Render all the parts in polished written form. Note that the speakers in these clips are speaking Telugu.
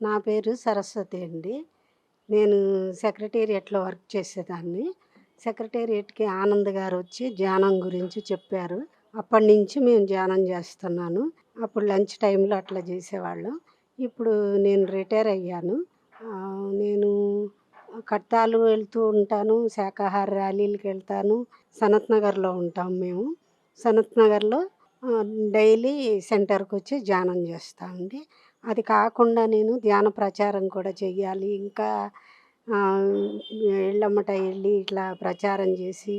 నా పేరు సరస్వతి అండి. నేను సెక్రటేరియట్‌లో వర్క్ చేసేదాన్ని. సెక్రటేరియట్‌కి ఆనంద్ గారొచ్చి ధ్యానం గురించి చెప్పారు. అప్పటినుంచి మేము ధ్యానం చేస్తున్నాను. అప్పుడు లంచ్ టైమ్‌లో అట్లా చేసేవాళ్ళం. ఇప్పుడు నేను రిటైర్ అయ్యాను. నేను కడ్తాలు వెళ్తూ ఉంటాను. శాకాహార ర్యాలీలకెళ్తాను. సనత్ నగర్‌లో ఉంటాం మేము. సనత్ నగర్‌లో డైలీ సెంటర్‌కొచ్చి ధ్యానం చేస్తామండి. అది కాకుండా నేను ధ్యాన ప్రచారం కూడా చెయ్యాలి. ఇంకా ఆహ్, ఇళ్ళమ్మట ఎళ్లి ఇట్లా ప్రచారం చేసి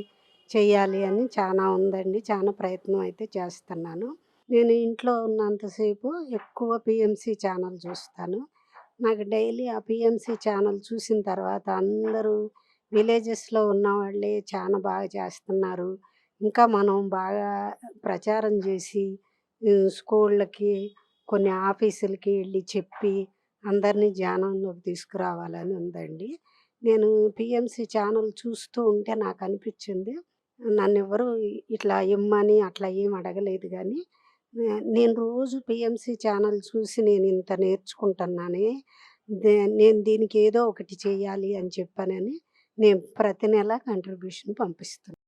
చెయ్యాలి అని చానా ఉందండి. చానా ప్రయత్నం అయితే చేస్తున్నాను. నేను ఇంట్లో ఉన్నంతసేపు ఎక్కువ పీఎంసీ ఛానల్ చూస్తాను. నాకు డైలీ ఆ పీఎంసీ ఛానల్ చూసిన తర్వాత అందరూ విలేజెస్‌లో ఉన్నవాళ్ళే చాలా బాగా చేస్తున్నారు. ఇంకా మనం బాగా ప్రచారం చేసి స్కూళ్ళకి, కొన్ని ఆఫీసులకి ఎళ్లి చెప్పి అందరినీ ధ్యానంలోకి తీసుకురావాలని ఉందండి. నేను పీఎంసీ ఛానల్ చూస్తూ ఉంటే నాకనిపిచ్చింది, నన్నెవరు ఇట్లా ఇమ్మని అట్లా ఏమి అడగలేదు గానీ, నేను రోజు పీఎంసీ ఛానల్ చూసి నేనింత నేర్చుకుంటున్నానే, నేను దీనికి ఏదో ఒకటి చెయ్యాలి అని చెప్పనని నేను ప్రతి నెల కంట్రిబ్యూషన్ పంపిస్తున్నాను.